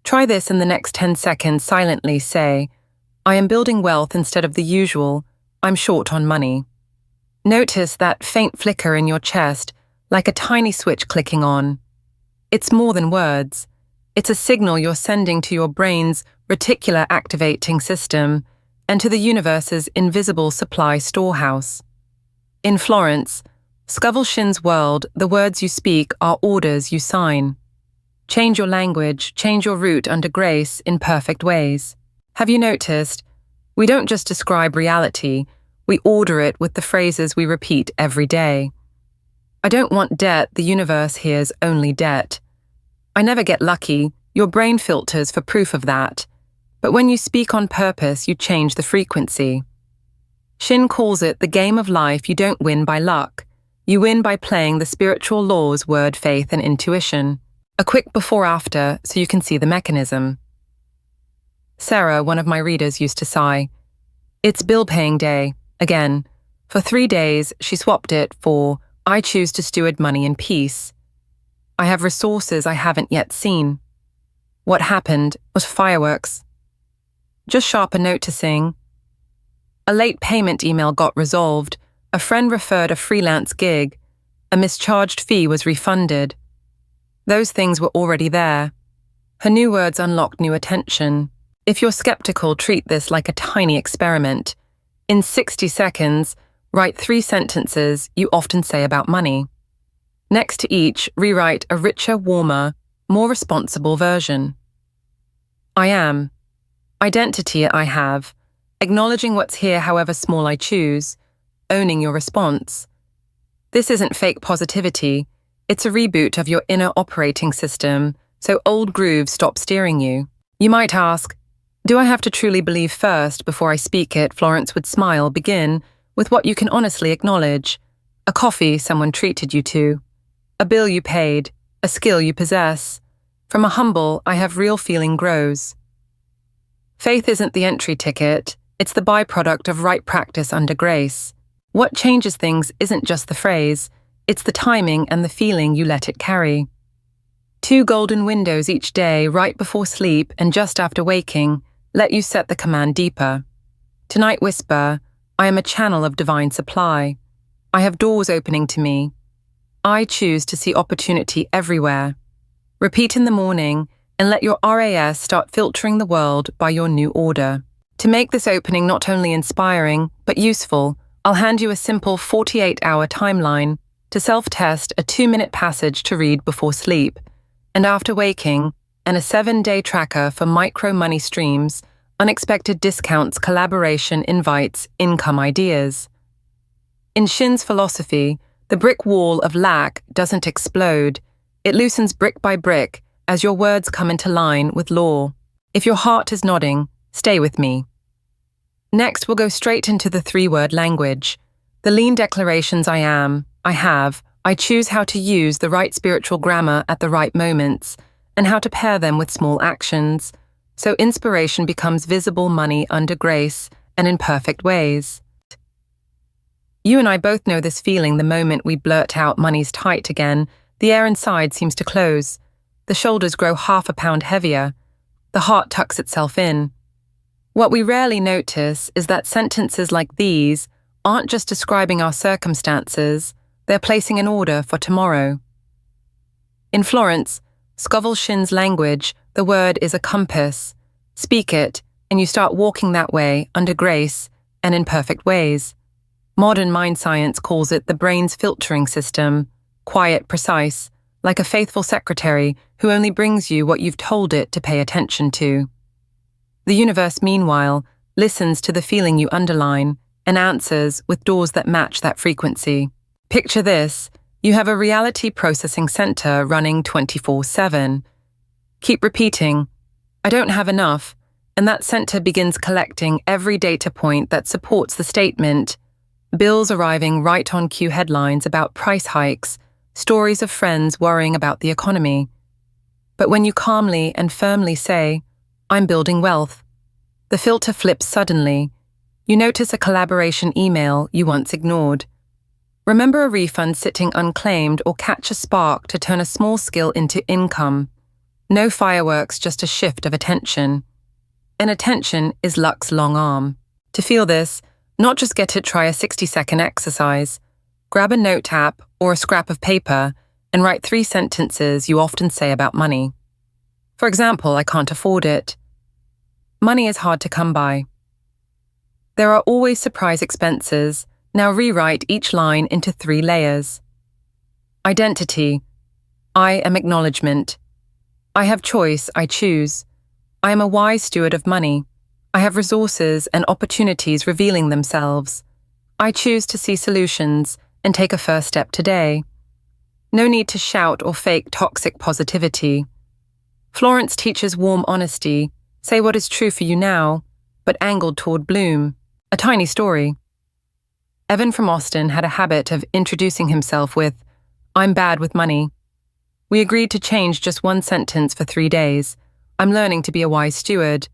Try this in the next 10 seconds. Silently say, I am building wealth instead of the usual, I'm short on money. Notice that faint flicker in your chest, like a tiny switch clicking on. It's more than words. It's a signal you're sending to your brain's reticular activating system and to the universe's invisible supply storehouse. In Florence Scovel Shinn's world, the words you speak are orders you sign. Change your language, change your route under grace in perfect ways. Have you noticed? We don't just describe reality, we order it with the phrases we repeat every day. I don't want debt, the universe hears only debt. I never get lucky, your brain filters for proof of that. But when you speak on purpose, you change the frequency. Shinn calls it the game of life. You don't win by luck. You win by playing the spiritual laws, word, faith, and intuition. A quick before-after so you can see the mechanism. Sarah, one of my readers, used to sigh. It's bill-paying day, again. For 3 days, she swapped it for, I choose to steward money in peace. I have resources I haven't yet seen. What happened was fireworks. Just sharper noticing. A late payment email got resolved. A friend referred a freelance gig. A mischarged fee was refunded. Those things were already there. Her new words unlocked new attention. If you're skeptical, treat this like a tiny experiment. In 60 seconds, write 3 sentences you often say about money. Next to each, rewrite a richer, warmer, more responsible version. I am. Identity I have. Acknowledging what's here however small I choose. Owning your response. This isn't fake positivity. It's a reboot of your inner operating system, so old grooves stop steering you. You might ask, do I have to truly believe first before I speak it? Florence would smile. Begin with what you can honestly acknowledge. A coffee someone treated you to. A bill you paid. A skill you possess. From a humble, I have real feeling grows. Faith isn't the entry ticket. It's the byproduct of right practice under grace. What changes things isn't just the phrase. It's the timing and the feeling you let it carry. 2 golden windows each day, right before sleep and just after waking, let you set the command deeper. Tonight whisper, I am a channel of divine supply. I have doors opening to me. I choose to see opportunity everywhere. Repeat in the morning and let your RAS start filtering the world by your new order. To make this opening not only inspiring, but useful, I'll hand you a simple 48-hour timeline to self-test, a 2-minute passage to read before sleep, and after waking, and a 7-day tracker for micro money streams, unexpected discounts, collaboration, invites, income ideas. In Shinn's philosophy, the brick wall of lack doesn't explode. It loosens brick by brick as your words come into line with law. If your heart is nodding, stay with me. Next, we'll go straight into the 3-word language. The lean declarations I am, I have, I choose how to use the right spiritual grammar at the right moments, and how to pair them with small actions, so inspiration becomes visible money under grace and in perfect ways. You and I both know this feeling the moment we blurt out money's tight again, the air inside seems to close, the shoulders grow half a pound heavier, the heart tucks itself in. What we rarely notice is that sentences like these aren't just describing our circumstances, they're placing an order for tomorrow. In Florence Scovel Shinn's language, the word is a compass. Speak it, and you start walking that way under grace and in perfect ways. Modern mind science calls it the brain's filtering system, quiet, precise, like a faithful secretary who only brings you what you've told it to pay attention to. The universe, meanwhile, listens to the feeling you underline and answers with doors that match that frequency. Picture this, you have a reality processing center running 24/7. Keep repeating, I don't have enough, and that center begins collecting every data point that supports the statement. Bills arriving right on cue, headlines about price hikes, stories of friends worrying about the economy. But when you calmly and firmly say, I'm building wealth, the filter flips suddenly. You notice a collaboration email you once ignored. Remember a refund sitting unclaimed or catch a spark to turn a small skill into income. No fireworks, just a shift of attention. And attention is luck's long arm. To feel this, not just get it, try a 60-second exercise. Grab a note app or a scrap of paper and write 3 sentences you often say about money. For example, I can't afford it. Money is hard to come by. There are always surprise expenses. Now rewrite each line into 3 layers. Identity. I am acknowledgement. I have choice, I choose. I am a wise steward of money. I have resources and opportunities revealing themselves. I choose to see solutions and take a first step today. No need to shout or fake toxic positivity. Florence teaches warm honesty. Say what is true for you now, but angled toward bloom. A tiny story. Evan from Austin had a habit of introducing himself with, "I'm bad with money." We agreed to change just 1 sentence for 3 days. "I'm learning to be a wise steward."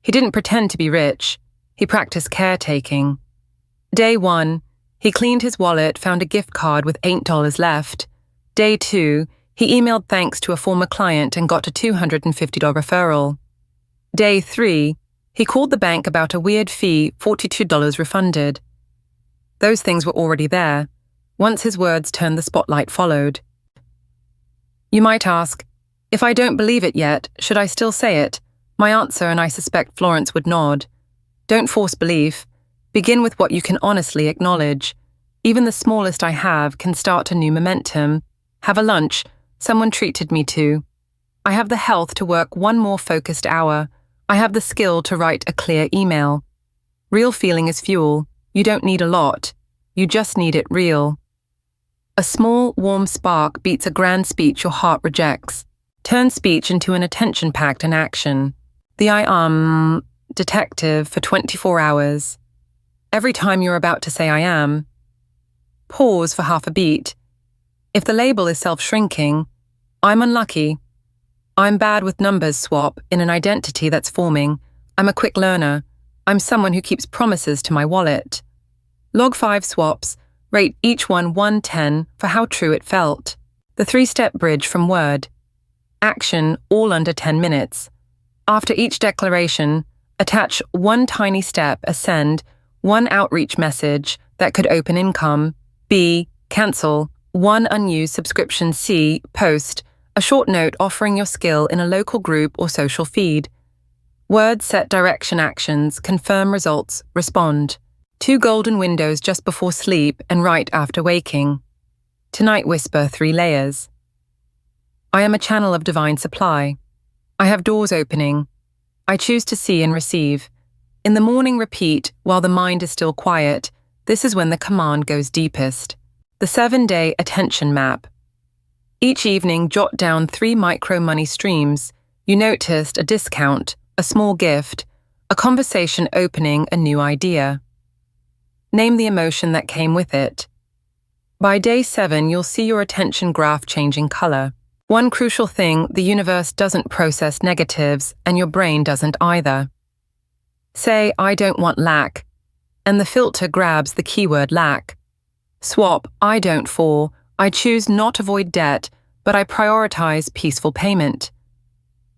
He didn't pretend to be rich. He practiced caretaking. Day 1, he cleaned his wallet, found a gift card with $8 left. Day 2, he emailed thanks to a former client and got a $250 referral. Day 3, he called the bank about a weird fee, $42 refunded. Those things were already there. Once his words turned, the spotlight followed. You might ask, if I don't believe it yet, should I still say it? My answer, and I suspect Florence would nod. Don't force belief. Begin with what you can honestly acknowledge. Even the smallest "I have" can start a new momentum. Have a lunch. Someone treated me to. I have the health to work 1 more focused hour. I have the skill to write a clear email. Real feeling is fuel. You don't need a lot. You just need it real. A small, warm spark beats a grand speech your heart rejects. Turn speech into an attention-packed action. The I am detective for 24 hours. Every time you're about to say "I am," pause for half a beat. If the label is self-shrinking, "I'm unlucky," "I'm bad with numbers" swap in an identity that's forming. "I'm a quick learner." "I'm someone who keeps promises to my wallet." Log 5 swaps. Rate each one 1-10 for how true it felt. The 3-step bridge from word. Action, all under 10 minutes. After each declaration, attach 1 tiny step, ascend, 1 outreach message that could open income. B. Cancel, 1 unused subscription. C. Post, a short note offering your skill in a local group or social feed. Words set direction, actions, confirm results, respond. 2 golden windows just before sleep and right after waking. Tonight whisper 3 layers. I am a channel of divine supply. I have doors opening. I choose to see and receive. In the morning repeat while the mind is still quiet. This is when the command goes deepest. The 7-day attention map. Each evening jot down 3 micro money streams. You noticed a discount, a small gift, a conversation opening a new idea. Name the emotion that came with it. By day 7, you'll see your attention graph changing color. One crucial thing, the universe doesn't process negatives, and your brain doesn't either. Say, "I don't want lack," and the filter grabs the keyword lack. Swap, "I don't for," I choose not avoid debt, but I prioritize peaceful payment.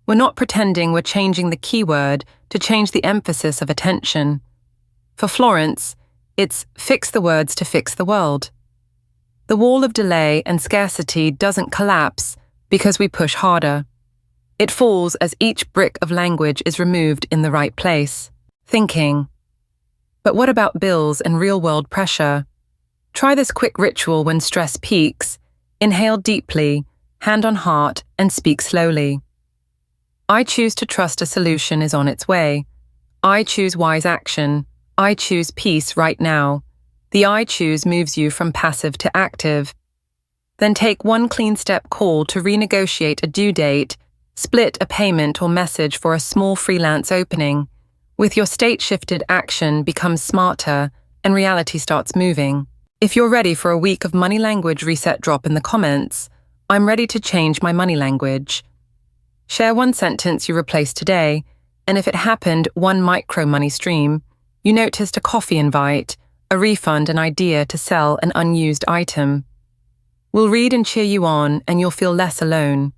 We're not pretending, we're changing the keyword to change the emphasis of attention. For Florence, it's fix the words to fix the world. The wall of delay and scarcity doesn't collapse because we push harder. It falls as each brick of language is removed in the right place. Thinking. But what about bills and real-world pressure? Try this quick ritual when stress peaks. Inhale deeply, hand on heart, and speak slowly. I choose to trust a solution is on its way. I choose wise action. I choose peace right now. The I choose moves you from passive to active. Then take 1 clean step call to renegotiate a due date, split a payment or message for a small freelance opening. With your state-shifted action becomes smarter and reality starts moving. If you're ready for a week of money language reset, drop in the comments, "I'm ready to change my money language." Share 1 sentence you replaced today, and if it happened, 1 micro money stream. You noticed a coffee invite, a refund, an idea to sell an unused item. We'll read and cheer you on, and you'll feel less alone.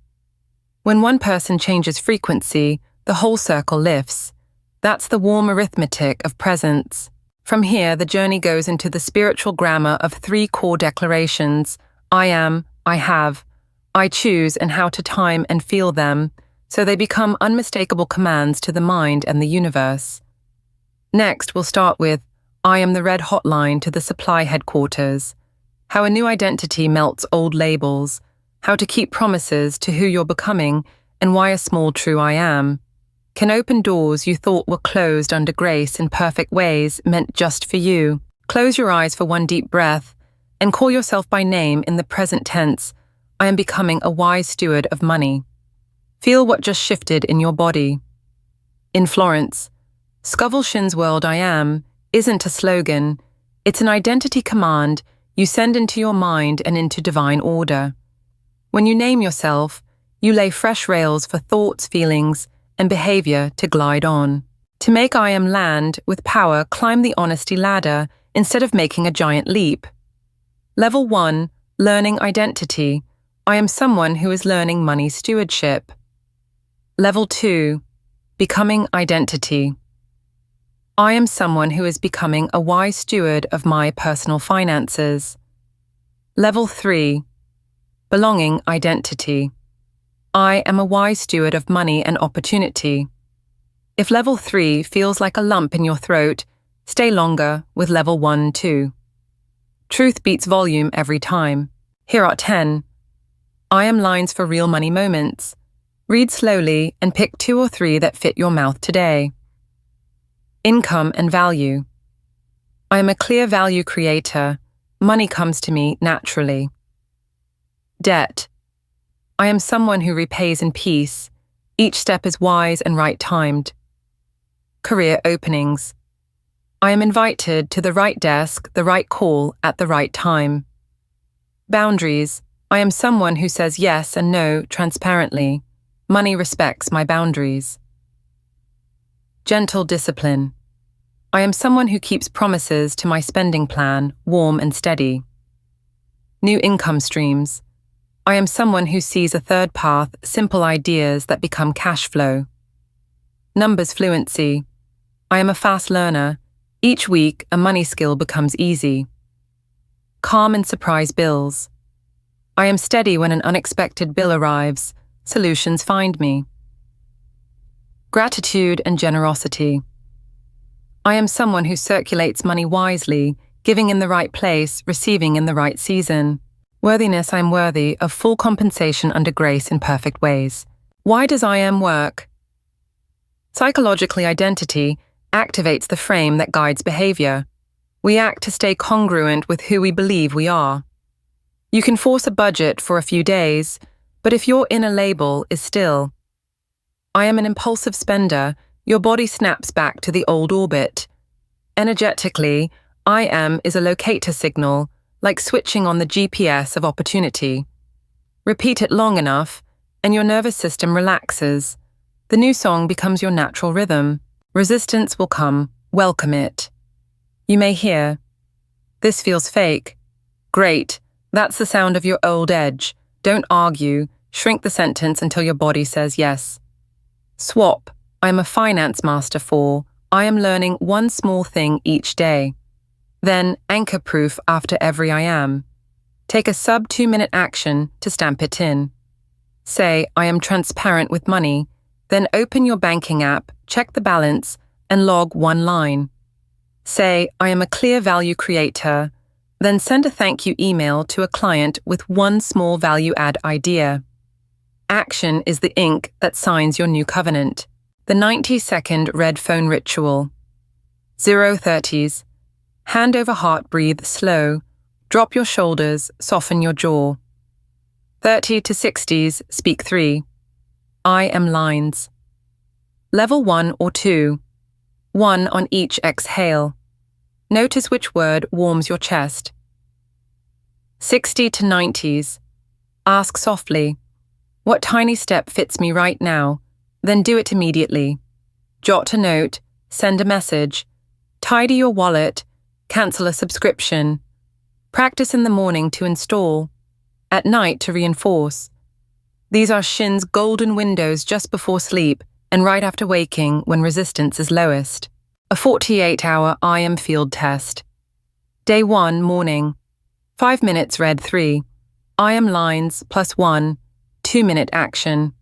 When one person changes frequency, the whole circle lifts. That's the warm arithmetic of presence. From here, the journey goes into the spiritual grammar of 3 core declarations: I am, I have, I choose, and how to time and feel them, so they become unmistakable commands to the mind and the universe. Next, we'll start with I am the red hotline to the supply headquarters, how a new identity melts old labels, how to keep promises to who you're becoming, and why a small true I am can open doors you thought were closed under grace in perfect ways meant just for you. Close your eyes for one deep breath and call yourself by name in the present tense. I am becoming a wise steward of money. Feel what just shifted in your body. In Florence Scovel Shinn's world, I am isn't a slogan. It's an identity command you send into your mind and into divine order. When you name yourself, you lay fresh rails for thoughts, feelings, and behavior to glide on. To make I am land with power, climb the honesty ladder instead of making a giant leap. Level 1, learning identity. I am someone who is learning money stewardship. Level 2, becoming identity. I am someone who is becoming a wise steward of my personal finances. Level 3, belonging identity. I am a wise steward of money and opportunity. If level 3 feels like a lump in your throat, stay longer with level 1, 2. Truth beats volume every time. Here are 10. I am lines for real money moments. Read slowly and pick 2 or 3 that fit your mouth today. Income and value. I am a clear value creator. Money comes to me naturally. Debt. I am someone who repays in peace. Each step is wise and right-timed. Career openings. I am invited to the right desk, the right call, at the right time. Boundaries. I am someone who says yes and no transparently. Money respects my boundaries. Gentle discipline. I am someone who keeps promises to my spending plan, warm and steady. New income streams. I am someone who sees a third path, simple ideas that become cash flow. Numbers fluency. I am a fast learner. Each week, a money skill becomes easy. Calm and surprise bills. I am steady when an unexpected bill arrives. Solutions find me. Gratitude and generosity. I am someone who circulates money wisely, giving in the right place, receiving in the right season. Worthiness, I am worthy of full compensation under grace in perfect ways. Why does I am work? Psychologically, identity activates the frame that guides behavior. We act to stay congruent with who we believe we are. You can force a budget for a few days, but if your inner label is still, I am an impulsive spender, your body snaps back to the old orbit. Energetically, I am is a locator signal, like switching on the GPS of opportunity. Repeat it long enough, and your nervous system relaxes. The new song becomes your natural rhythm. Resistance will come. Welcome it. You may hear, "This feels fake." Great. That's the sound of your old edge. Don't argue. Shrink the sentence until your body says yes. Swap. I am a finance master for. I am learning one small thing each day. Then anchor proof after every I am. Take a sub 2-minute action to stamp it in. Say, I am transparent with money. Then open your banking app, check the balance, and log one line. Say, I am a clear value creator. Then send a thank you email to a client with one small value add idea. Action is the ink that signs your new covenant. The 90-second red phone ritual. 0:30s. Hand over heart, breathe slow. Drop your shoulders, soften your jaw. 30 to 60s, speak 3. I am lines. Level 1 or 2. 1 on each exhale. Notice which word warms your chest. 60 to 90s. Ask softly, what tiny step fits me right now? Then do it immediately. Jot a note, send a message. Tidy your wallet, cancel a subscription. Practice in the morning to install. At night to reinforce. These are Shinn's golden windows just before sleep and right after waking when resistance is lowest. A 48-hour I am field test. Day 1, morning. 5 minutes read 3. I am lines +1, 2-minute action.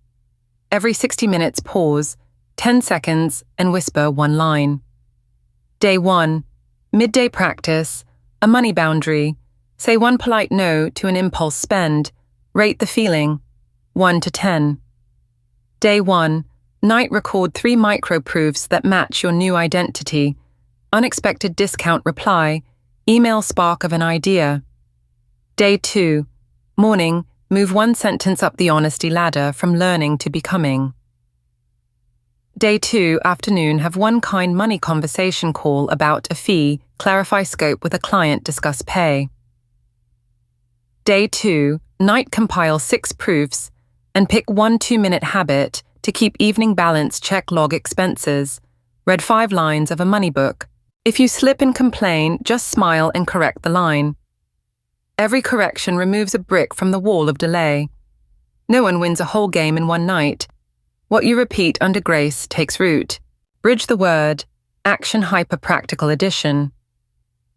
Every 60 minutes pause, 10 seconds, and whisper 1 line. Day 1, midday practice, a money boundary. Say 1 polite no to an impulse spend. Rate the feeling, 1 to 10. Day 1, night record 3 micro proofs that match your new identity. Unexpected discount reply, email spark of an idea. Day 2, morning, move 1 sentence up the honesty ladder from learning to becoming. Day 2, afternoon, have 1 kind money conversation call about a fee, clarify scope with a client, discuss pay. Day 2, night, compile 6 proofs and pick 1 2-minute habit to keep evening balance, check log expenses. Read 5 lines of a money book. If you slip and complain, just smile and correct the line. Every correction removes a brick from the wall of delay. No one wins a whole game in 1 night. What you repeat under grace takes root. Bridge the word, action hyper-practical edition.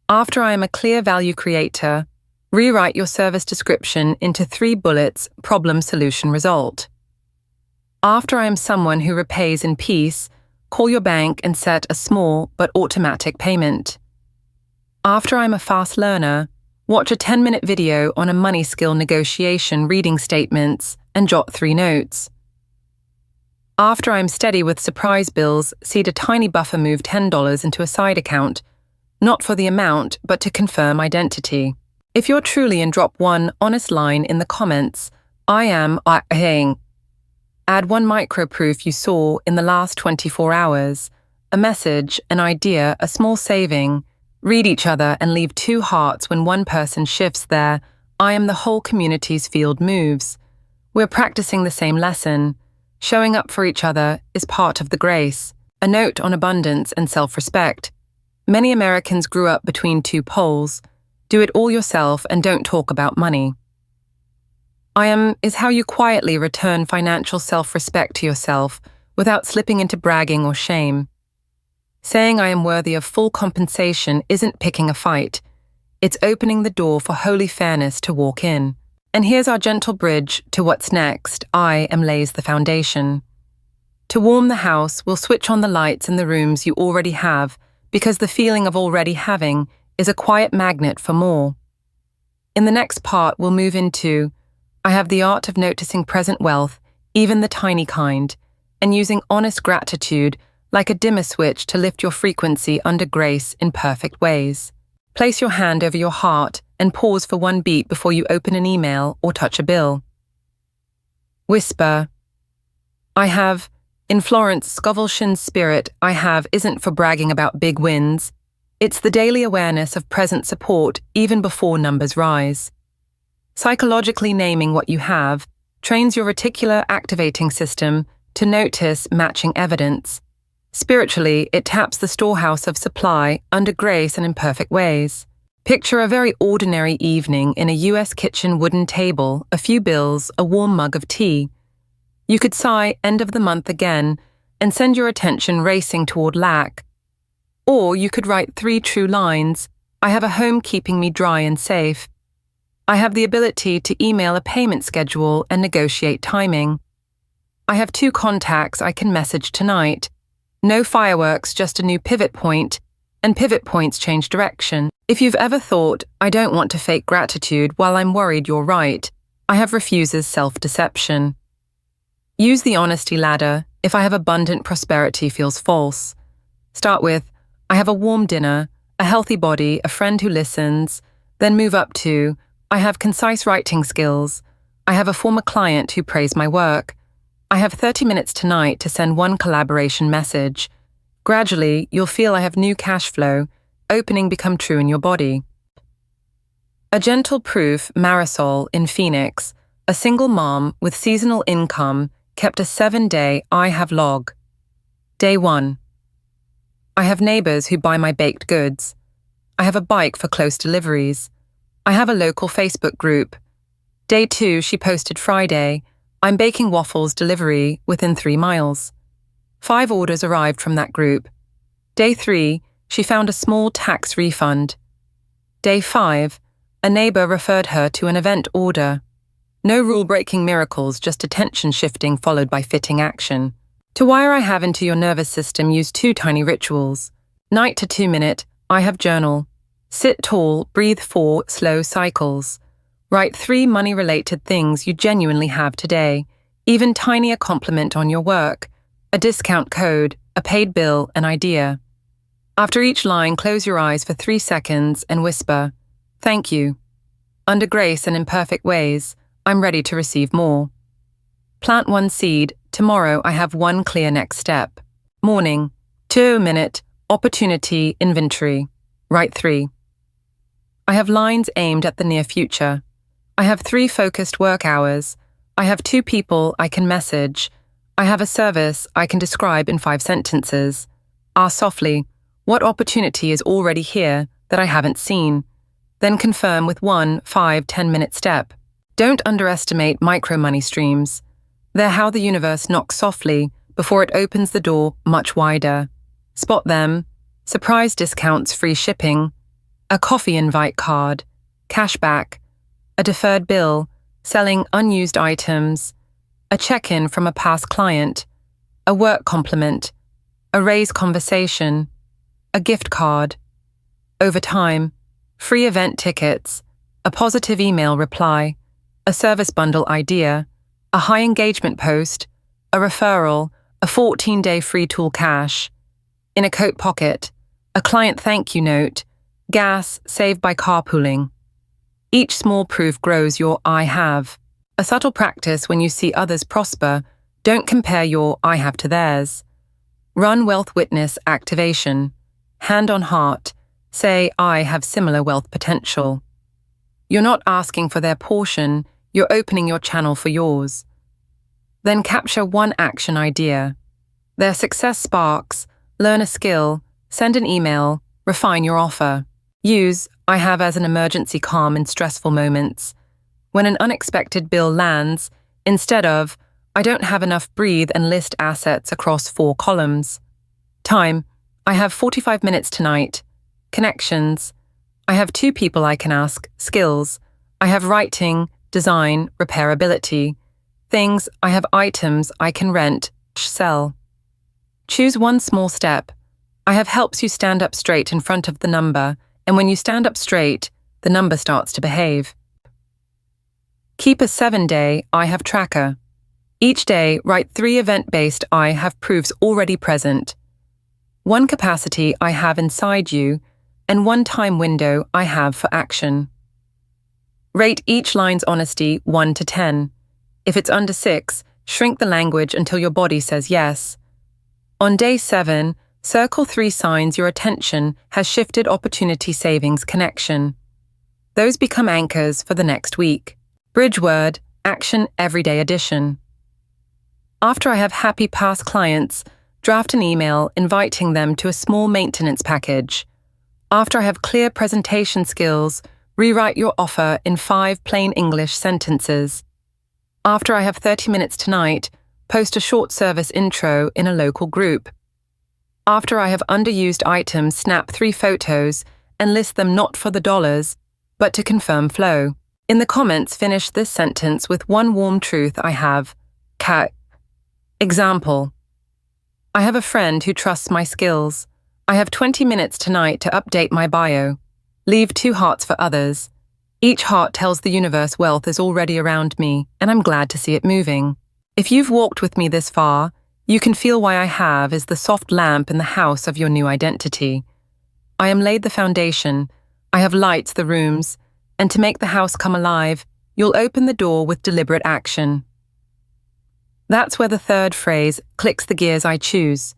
After I am a clear value creator, rewrite your service description into 3 bullets, problem, solution, result. After I am someone who repays in peace, call your bank and set a small but automatic payment. After I'm a fast learner, watch a 10-minute video on a money skill negotiation, reading statements, and jot 3 notes. After I'm steady with surprise bills, seed a tiny buffer, move $10 into a side account, not for the amount, but to confirm identity. If you're truly in, drop 1 honest line in the comments. I am I-ing. Add 1 micro proof you saw in the last 24 hours, a message, an idea, a small saving. Read each other and leave 2 hearts when 1 person shifts their I am the whole community's field moves. We're practicing the same lesson. Showing up for each other is part of the grace. A note on abundance and self-respect. Many Americans grew up between 2 poles. Do it all yourself and don't talk about money. I am is how you quietly return financial self-respect to yourself without slipping into bragging or shame. Saying I am worthy of full compensation isn't picking a fight. It's opening the door for holy fairness to walk in. And here's our gentle bridge to what's next. I am lays the foundation. To warm the house, we'll switch on the lights in the rooms you already have, because the feeling of already having is a quiet magnet for more. In the next part, we'll move into I have the art of noticing present wealth, even the tiny kind, and using honest gratitude like a dimmer switch to lift your frequency under grace in perfect ways. Place your hand over your heart and pause for 1 beat before you open an email or touch a bill. Whisper. I have, in Florence Scovel Shinn's spirit, I have isn't for bragging about big wins. It's the daily awareness of present support even before numbers rise. Psychologically naming what you have trains your reticular activating system to notice matching evidence. Spiritually, it taps the storehouse of supply under grace and in perfect ways. Picture a very ordinary evening in a U.S. kitchen, wooden table, a few bills, a warm mug of tea. You could sigh end of the month again and send your attention racing toward lack. Or you could write 3 true lines. I have a home keeping me dry and safe. I have the ability to email a payment schedule and negotiate timing. I have 2 contacts I can message tonight. No fireworks, just a new pivot point, and pivot points change direction. If you've ever thought, I don't want to fake gratitude while I'm worried you're right, I have refuses self-deception. Use the honesty ladder if I have abundant prosperity feels false. Start with, I have a warm dinner, a healthy body, a friend who listens, then move up to, I have concise writing skills. I have a former client who praised my work. I have 30 minutes tonight to send 1 collaboration message. Gradually, you'll feel I have new cash flow, opening become true in your body. A gentle proof, Marisol in Phoenix, a single mom with seasonal income, kept a 7-day I have log. Day 1. I have neighbors who buy my baked goods. I have a bike for close deliveries. I have a local Facebook group. Day 2, she posted Friday. I'm baking waffles delivery within 3 miles. 5 orders arrived from that group. Day 3, she found a small tax refund. Day 5, a neighbor referred her to an event order. No rule-breaking miracles, just attention shifting followed by fitting action. To wire I have into your nervous system, use 2 tiny rituals. Night to 2-minute, I have journal. Sit tall, breathe 4 slow cycles. Write 3 money-related things you genuinely have today, even tiny a compliment on your work, a discount code, a paid bill, an idea. After each line, close your eyes for 3 seconds and whisper, "Thank you. Under grace and imperfect ways, I'm ready to receive more." Plant 1 seed. Tomorrow I have 1 clear next step. Morning, 2-minute, opportunity, inventory. Write 3. I have lines aimed at the near future. I have 3 focused work hours. I have 2 people I can message. I have a service I can describe in 5 sentences. Ask softly, what opportunity is already here that I haven't seen? Then confirm with 1 5-10-minute step. Don't underestimate micro money streams. They're how the universe knocks softly before it opens the door much wider. Spot them: surprise discounts, free shipping, a coffee invite card, cashback, a deferred bill, selling unused items, a check-in from a past client, a work compliment, a raise conversation, a gift card. Over time, free event tickets, a positive email reply, a service bundle idea, a high engagement post, a referral, a 14-day free tool cash. In a coat pocket, a client thank you note, gas saved by carpooling. Each small proof grows your I have. A subtle practice: when you see others prosper, don't compare your I have to theirs. Run wealth witness activation. Hand on heart, say I have similar wealth potential. You're not asking for their portion, you're opening your channel for yours. Then capture 1 action idea. Their success sparks, learn a skill, send an email, refine your offer. Use I have as an emergency calm in stressful moments. When an unexpected bill lands, instead of I don't have enough, breathe and list assets across 4 columns. Time, I have 45 minutes tonight. Connections, I have 2 people I can ask. Skills, I have writing, design, repairability. Things, I have items I can rent, sell. Choose 1 small step. I have helps you stand up straight in front of the number, and when you stand up straight, the number starts to behave. Keep a 7-day I have tracker. Each day, write 3 event-based I have proofs already present. 1 capacity I have inside you, and 1 time window I have for action. Rate each line's honesty 1 to 10. If it's under 6, shrink the language until your body says yes. On day 7, circle 3 signs your attention has shifted opportunity savings connection. Those become anchors for the next week. Bridge word, action everyday edition. After I have happy past clients, draft an email inviting them to a small maintenance package. After I have clear presentation skills, rewrite your offer in 5 plain English sentences. After I have 30 minutes tonight, post a short service intro in a local group. After I have underused items, snap 3 photos and list them not for the dollars, but to confirm flow. In the comments, finish this sentence with 1 warm truth I have. Example. I have a friend who trusts my skills. I have 20 minutes tonight to update my bio. Leave 2 hearts for others. Each heart tells the universe wealth is already around me, and I'm glad to see it moving. If you've walked with me this far, you can feel why I have is the soft lamp in the house of your new identity. I am laid the foundation. I have lights the rooms, and to make the house come alive, you'll open the door with deliberate action. That's where the 3rd phrase clicks the gears I choose.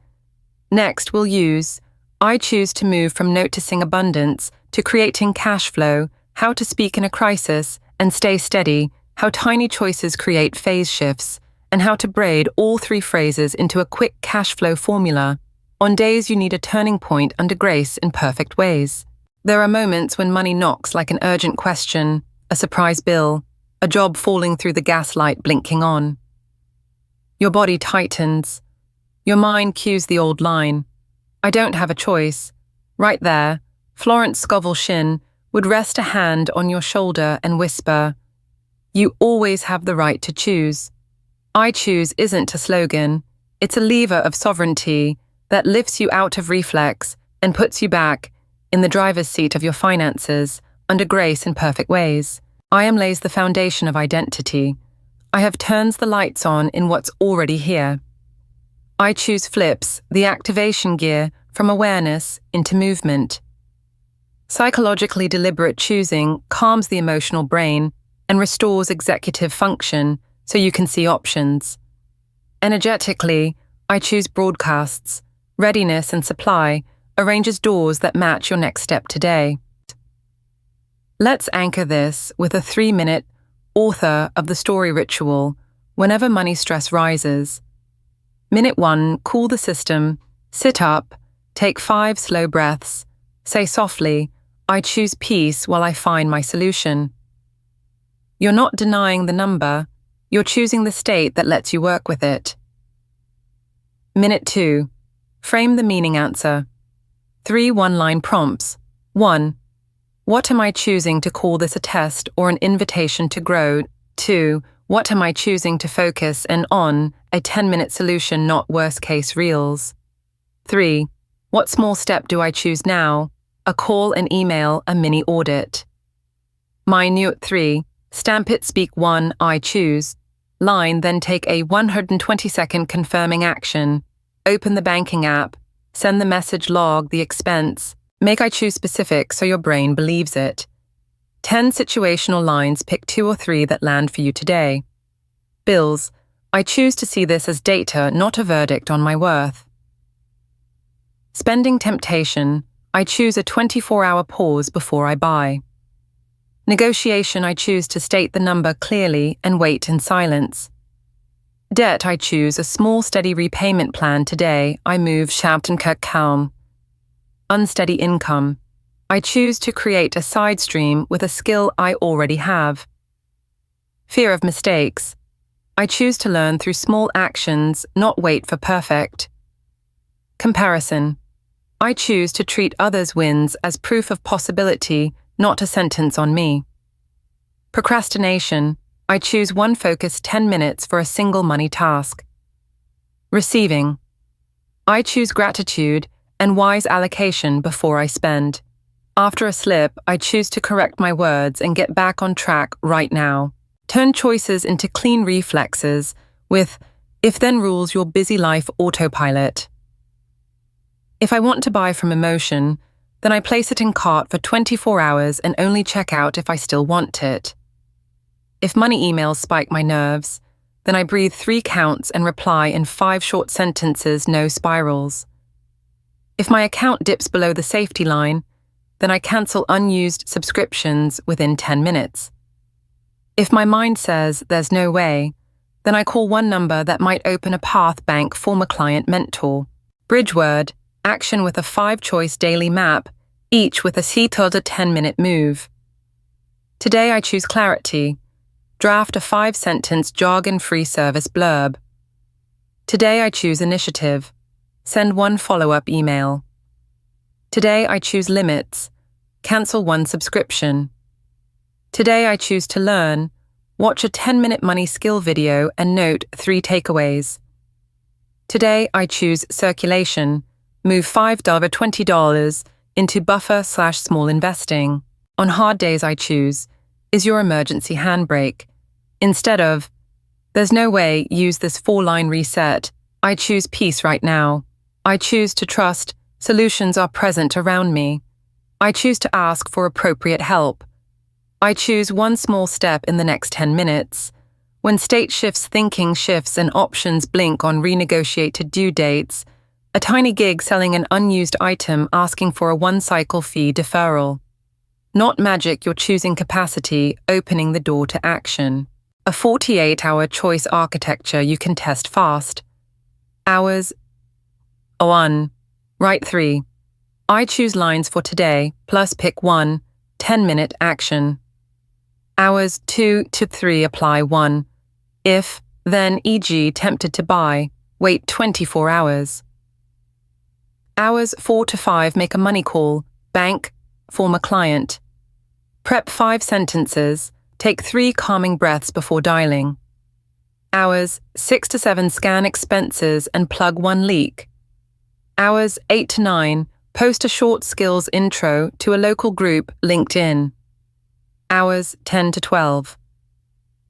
Next, we'll use I choose to move from noticing abundance to creating cash flow, how to speak in a crisis and stay steady, how tiny choices create phase shifts, and how to braid all 3 phrases into a quick cash flow formula on days you need a turning point under grace in perfect ways. There are moments when money knocks like an urgent question, a surprise bill, a job falling through the gaslight blinking on. Your body tightens. Your mind cues the old line. I don't have a choice. Right there, Florence Scovel Shinn would rest a hand on your shoulder and whisper, "You always have the right to choose." I choose isn't a slogan. It's a lever of sovereignty that lifts you out of reflex and puts you back in the driver's seat of your finances under grace in perfect ways. I am lays the foundation of identity. I have turns the lights on in what's already here. I choose flips the activation gear from awareness into movement. Psychologically deliberate choosing calms the emotional brain and restores executive function so you can see options. Energetically, I choose broadcasts. Readiness and supply arranges doors that match your next step today. Let's anchor this with a 3-minute author of the story ritual whenever money stress rises. Minute 1, cool the system, sit up, take 5 slow breaths, say softly, I choose peace while I find my solution. You're not denying the number, you're choosing the state that lets you work with it. Minute 2, frame the meaning answer. 3 one-line prompts. 1. What am I choosing to call this a test or an invitation to grow? 2. What am I choosing to focus in on? A 10-minute solution, not worst-case reels. 3. What small step do I choose now? A call, an email, a mini audit. Minute 3. Stamp it, speak 1, I choose. Line, then take a 120-second confirming action. Open the banking app. Send the message, log the expense. Make I choose specific so your brain believes it. 10 situational lines, pick 2 or 3 that land for you today. Bills, I choose to see this as data, not a verdict on my worth. Spending temptation, I choose a 24-hour pause before I buy. Negotiation, I choose to state the number clearly and wait in silence. Debt, I choose a small steady repayment plan today, I move shout and calm. Unsteady income, I choose to create a side stream with a skill I already have. Fear of mistakes, I choose to learn through small actions, not wait for perfect. Comparison, I choose to treat others' wins as proof of possibility, not a sentence on me. Procrastination, I choose one focused 10 minutes for a single money task. Receiving, I choose gratitude and wise allocation before I spend. After a slip, I choose to correct my words and get back on track right now. Turn choices into clean reflexes with if-then rules your busy life autopilot. If I want to buy from emotion, then I place it in cart for 24 hours and only check out if I still want it. If money emails spike my nerves, then I breathe 3 counts and reply in 5 short sentences, no spirals. If my account dips below the safety line, then I cancel unused subscriptions within 10 minutes. If my mind says there's no way, then I call one number that might open a path bank former client mentor. Bridge word, action with a 5-choice daily map, each with a C-to 10-minute move. Today I choose clarity. Draft a 5-sentence jargon-free service blurb. Today I choose initiative. Send 1 follow-up email. Today I choose limits. Cancel 1 subscription. Today I choose to learn. Watch a 10-minute money skill video and note 3 takeaways. Today I choose circulation. Move $5 or $20 into buffer/small investing. On hard days I choose is your emergency handbrake. Instead of, there's no way, use this 4-line reset. I choose peace right now. I choose to trust solutions are present around me. I choose to ask for appropriate help. I choose 1 small step in the next 10 minutes. When state shifts, thinking shifts, and options blink on renegotiated due dates, a tiny gig selling an unused item asking for a 1-cycle fee deferral. Not magic, you're choosing capacity, opening the door to action. A 48-hour choice architecture you can test fast. Hours 1. Write 3. I choose lines for today, plus pick 1, 10-minute action. Hours 2 to 3, apply 1. If, Then, e.g., tempted to buy, wait 24 hours. Hours 4 to 5, make a money call, bank, former client. Prep 5 sentences, take 3 calming breaths before dialing. Hours 6 to 7, scan expenses and plug 1 leak. Hours 8 to 9, post a short skills intro to a local group, LinkedIn. Hours 10 to 12.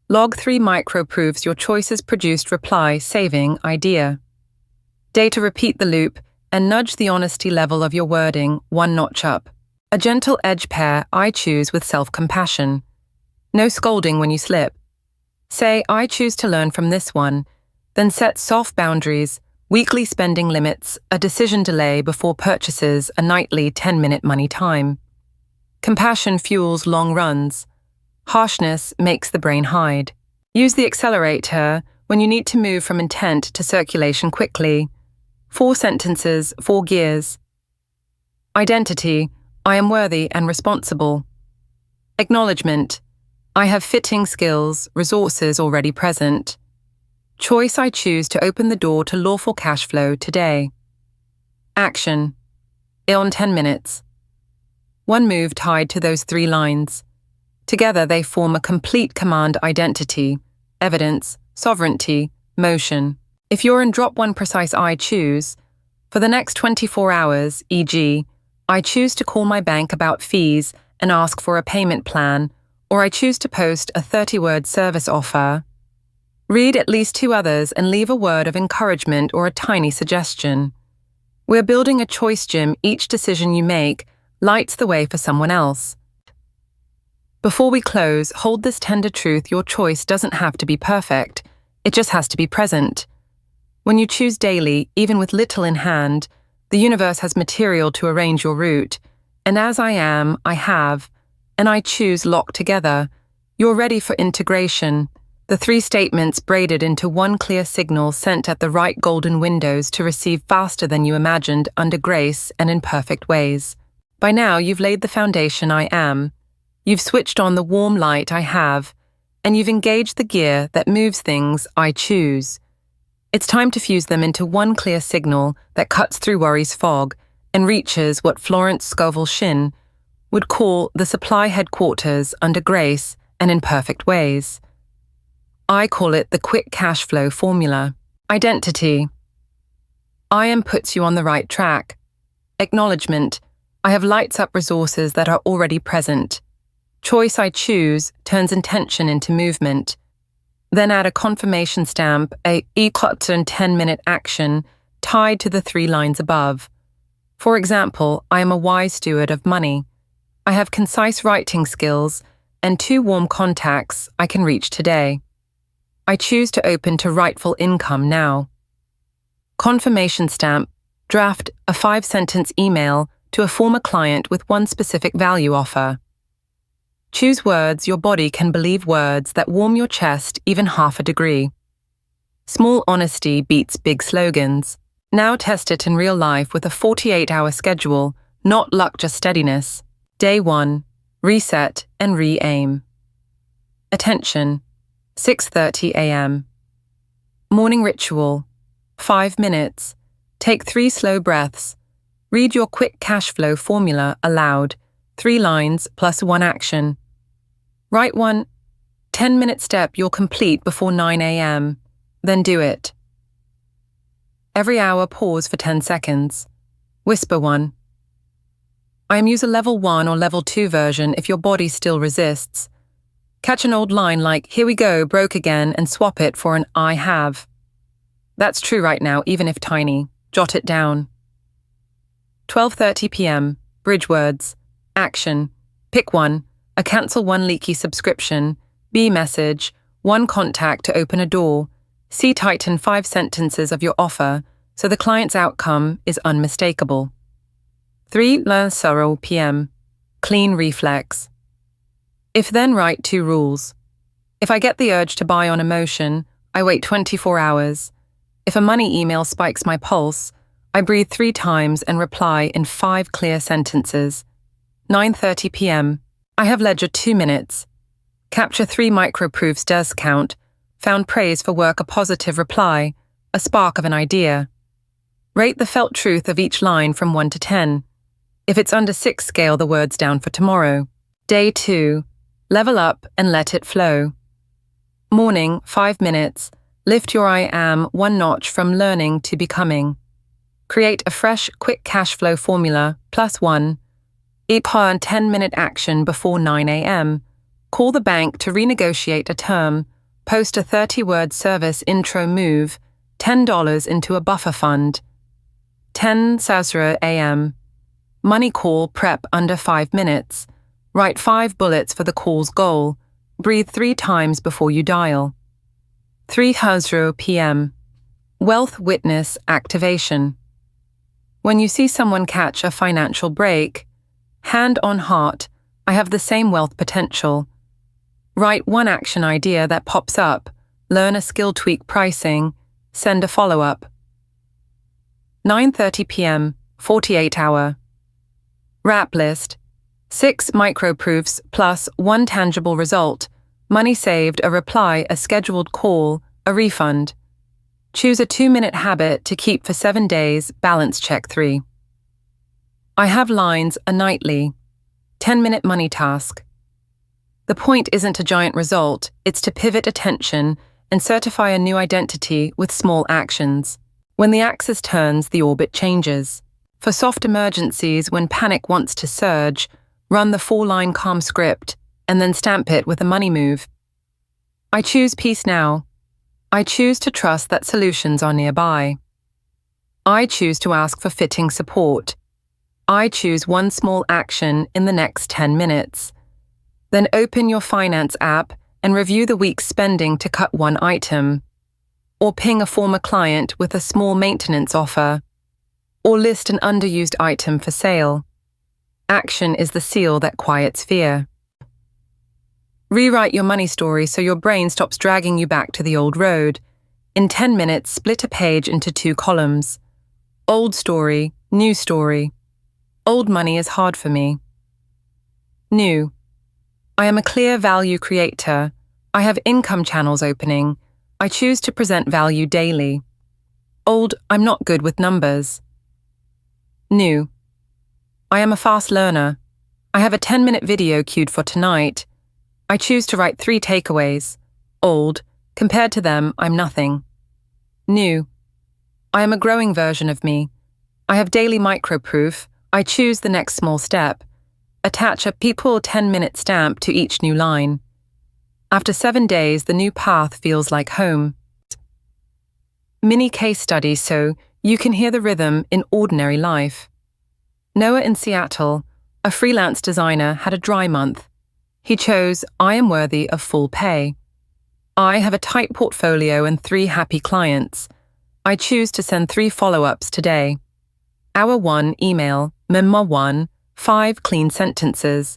Log 3 micro-proofs your choices produced reply, saving idea. Data, repeat the loop and nudge the honesty level of your wording 1 notch up. A gentle edge pair, I choose, with self-compassion. No scolding when you slip. Say, I choose to learn from this one, then set soft boundaries, weekly spending limits, a decision delay before purchases, a nightly 10-minute money time. Compassion fuels long runs. Harshness makes the brain hide. Use the accelerator when you need to move from intent to circulation quickly. 4 sentences, 4 gears. Identity, I am worthy and responsible. Acknowledgement, I have fitting skills, resources already present. Choice, I choose to open the door to lawful cash flow today. Action, in 10 minutes. 1 move tied to those 3 lines. Together they form a complete command identity, evidence, sovereignty, motion. If you're in drop 1 precise I choose, for the next 24 hours, e.g., I choose to call my bank about fees and ask for a payment plan, or I choose to post a 30-word service offer. Read at least 2 others and leave a word of encouragement or a tiny suggestion. We're building a choice gym. Each decision you make lights the way for someone else. Before we close, hold this tender truth: your choice doesn't have to be perfect, it just has to be present. When you choose daily, even with little in hand, the universe has material to arrange your route. And as I am, I have, and I choose locked together. You're ready for integration. The 3 statements braided into 1 clear signal, sent at the right golden windows to receive faster than you imagined, under grace and in perfect ways. By now, you've laid the foundation I am. You've switched on the warm light I have, and you've engaged the gear that moves things I choose. It's time to fuse them into 1 clear signal that cuts through worry's fog and reaches what Florence Scovel Shinn would call the supply headquarters, under grace and in perfect ways. I call it the quick cash flow formula. Identity, I am, puts you on the right track. Acknowledgement, I have lights up resources that are already present. Choice, I choose, turns intention into movement. Then add a confirmation stamp, a equal to 10-minute action tied to the 3 lines above. For example, I am a wise steward of money. I have concise writing skills and 2 warm contacts I can reach today. I choose to open to rightful income now. Confirmation stamp, draft a 5-sentence email to a former client with 1 specific value offer. Choose words your body can believe, words that warm your chest even half a degree. Small honesty beats big slogans. Now test it in real life with a 48-hour schedule, not luck, just steadiness. Day 1, reset and re-aim. Attention, 6:30 a.m. Morning ritual, 5 minutes. Take 3 slow breaths. Read your quick cash flow formula aloud, 3 lines plus 1 action. Write 1 10-minute step you'll complete before 9 a.m. Then do it. Every hour, pause for 10 seconds. Whisper 1. I am, use a level 1 or level 2 version if your body still resists. Catch an old line like, here we go, broke again, and swap it for an I have. That's true right now, even if tiny. Jot it down. 12:30 p.m. Bridge words. Action. Pick 1. A cancel 1 leaky subscription. B message. 1 contact to open a door. C tighten 5 sentences of your offer so the client's outcome is unmistakable. 3:30 p.m. Clean reflex. If then write 2 rules. If I get the urge to buy on emotion, I wait 24 hours. If a money email spikes my pulse, I breathe 3 times and reply in 5 clear sentences. 9:30 p.m. I have ledger 2 minutes. Capture 3 micro-proofs does count. Found praise for work, a positive reply, a spark of an idea. Rate the felt truth of each line from 1 to 10. If it's under 6, scale the words down for tomorrow. Day 2. Level up and let it flow. Morning, 5 minutes. Lift your I am 1 notch from learning to becoming. Create a fresh, quick cash flow formula, +1. Earn 10-minute action before 9 a.m. Call the bank to renegotiate a term. Post a 30-word service intro move, $10 into a buffer fund. 10 Sazra a.m. Money call prep under 5 minutes. Write 5 bullets for the call's goal. Breathe 3 times before you dial. 3 Hazro p.m. Wealth witness activation. When you see someone catch a financial break, hand on heart, I have the same wealth potential. Write 1 action idea that pops up, learn a skill, tweak pricing, send a follow-up. 9:30 p.m., 48-hour. Wrap list. 6 micro-proofs plus 1 tangible result. Money saved, a reply, a scheduled call, a refund. Choose a 2-minute habit to keep for 7 days, balance check 3. I have lines, a nightly. 10-minute money task. The point isn't a giant result, it's to pivot attention and certify a new identity with small actions. When the axis turns, the orbit changes. For soft emergencies, when panic wants to surge, run the 4-line calm script and then stamp it with a money move. I choose peace now. I choose to trust that solutions are nearby. I choose to ask for fitting support. I choose 1 small action in the next 10 minutes. Then open your finance app and review the week's spending to cut 1 item. Or ping a former client with a small maintenance offer. Or list an underused item for sale. Action is the seal that quiets fear. Rewrite your money story so your brain stops dragging you back to the old road. In 10 minutes, split a page into 2 columns. Old story, new story. Old money is hard for me. New. I am a clear value creator. I have income channels opening. I choose to present value daily. Old, I'm not good with numbers. New. I am a fast learner. I have a 10-minute video queued for tonight. I choose to write 3 takeaways. Old, compared to them, I'm nothing. New. I am a growing version of me. I have daily micro-proof. I choose the next small step. Attach a people 10-minute stamp to each new line. After 7 days, the new path feels like home. Mini case studies so you can hear the rhythm in ordinary life. Noah in Seattle, a freelance designer, had a dry month. He chose, I am worthy of full pay. I have a tight portfolio and 3 happy clients. I choose to send 3 follow-ups today. Hour 1, email, Memo 1, 5 clean sentences.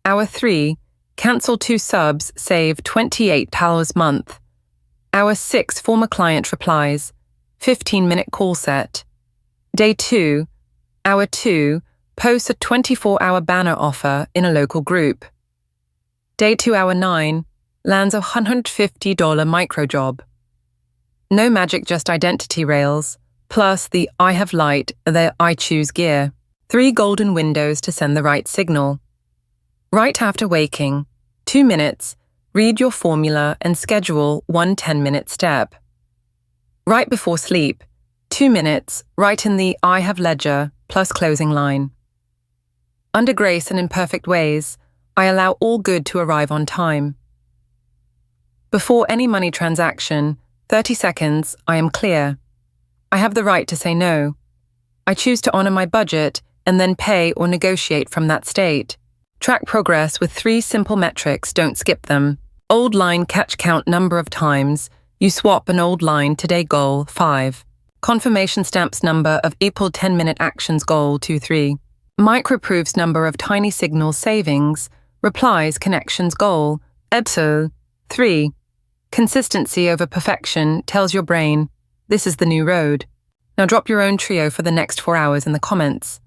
Hour 3, cancel 2 subs, save $28 month. Hour 6, former client replies, 15-minute call set. Day 2, Hour 2, post a 24-hour banner offer in a local group. Day 2, Hour 9, lands a $150 micro job. No magic, just identity rails, plus the I have light, the I choose gear. 3 golden windows to send the right signal. Right after waking, 2 minutes, read your formula and schedule 1 10-minute step. Right before sleep, 2 minutes, write in the I have ledger plus closing line. Under grace and imperfect ways, I allow all good to arrive on time. Before any money transaction, 30 seconds, I am clear. I have the right to say no. I choose to honor my budget and then pay or negotiate from that state. Track progress with 3 simple metrics, don't skip them. Old line catch count number of times. You swap an old line today goal 5. Confirmation stamps number of April 10-minute actions goal 2-3. Microproofs number of tiny signals savings. Replies connections goal EBSO 3. Consistency over perfection tells your brain, this is the new road. Now drop your own trio for the next 4 hours in the comments.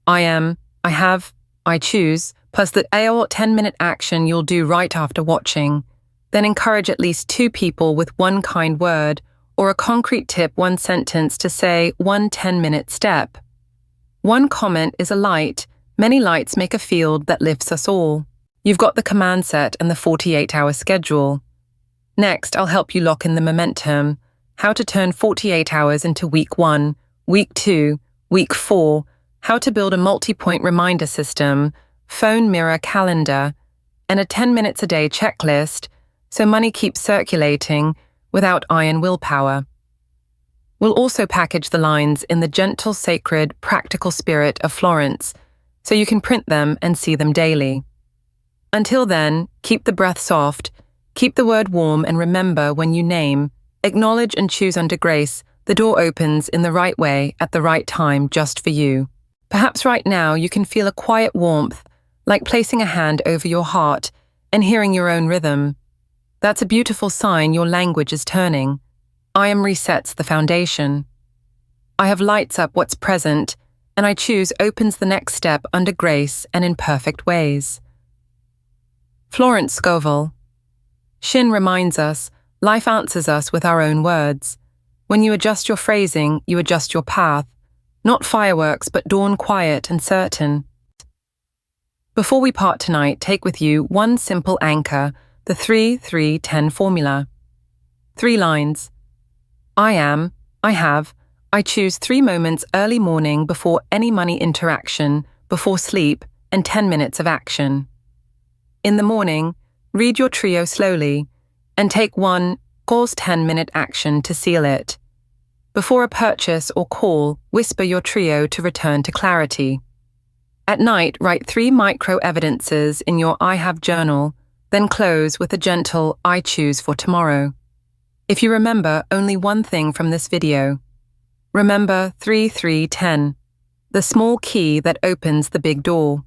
I am, I have, I choose, plus the AO 10-minute action you'll do right after watching. Then encourage at least 2 people with one kind word or a concrete tip, one sentence to say one 10-minute step. One comment is a light. Many lights make a field that lifts us all. You've got the command set and the 48-hour schedule. Next, I'll help you lock in the momentum, how to turn 48 hours into week 1, week 2, week 4, how to build a multi-point reminder system, phone mirror calendar, and a 10 minutes a day checklist so money keeps circulating without iron willpower. We'll also package the lines in the gentle, sacred, practical spirit of Florence so you can print them and see them daily. Until then, keep the breath soft, keep the word warm, and remember, when you name, acknowledge and choose under grace, the door opens in the right way at the right time just for you. Perhaps right now you can feel a quiet warmth, like placing a hand over your heart and hearing your own rhythm. That's a beautiful sign your language is turning. I am resets the foundation. I have lights up what's present, and I choose opens the next step under grace and in perfect ways. Florence Scovel Shinn reminds us, life answers us with our own words. When you adjust your phrasing, you adjust your path. Not fireworks, but dawn quiet and certain. Before we part tonight, take with you one simple anchor, the 3-3-10 formula. 3 lines. I am, I have, I choose 3 moments early morning before any money interaction, before sleep, and 10 minutes of action. In the morning, read your trio slowly and take one, pause 10-minute action to seal it. Before a purchase or call, whisper your trio to return to clarity. At night, write 3 micro-evidences in your I have journal, then close with a gentle I choose for tomorrow. If you remember only one thing from this video, remember 3-3-10, the small key that opens the big door.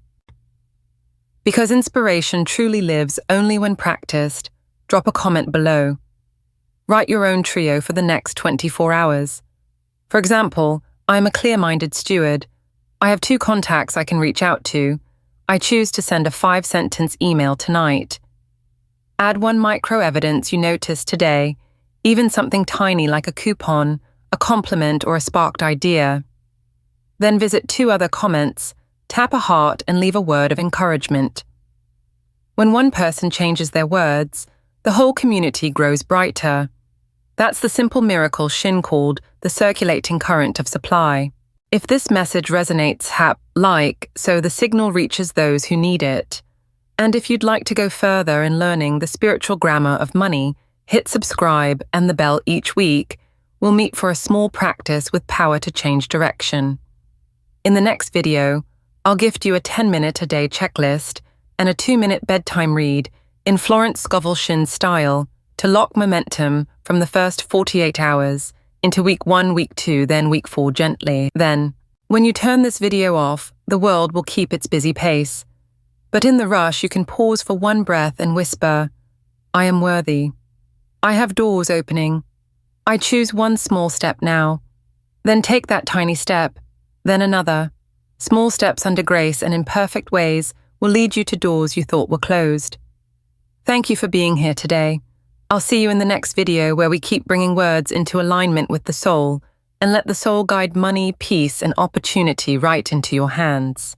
Because inspiration truly lives only when practiced, drop a comment below. Write your own trio for the next 24 hours. For example, I am a clear-minded steward. I have 2 contacts I can reach out to. I choose to send a 5-sentence email tonight. Add 1 micro-evidence you noticed today, even something tiny like a coupon, a compliment, or a sparked idea. Then visit 2 other comments, tap a heart, and leave a word of encouragement. When one person changes their words, the whole community grows brighter. That's the simple miracle Shinn called the circulating current of supply. If this message resonates, so the signal reaches those who need it. And if you'd like to go further in learning the spiritual grammar of money, hit subscribe and the bell each week. We'll meet for a small practice with power to change direction. In the next video, I'll gift you a 10-minute a day checklist and a 2-minute bedtime read in Florence Scovel Shinn style to lock momentum from the first 48 hours into week 1, week 2, then week 4 gently. Then, when you turn this video off, the world will keep its busy pace. But in the rush, you can pause for one breath and whisper, I am worthy. I have doors opening. I choose one small step now. Then take that tiny step, then another. Small steps under grace and in perfect ways will lead you to doors you thought were closed. Thank you for being here today. I'll see you in the next video where we keep bringing words into alignment with the soul and let the soul guide money, peace, and opportunity right into your hands.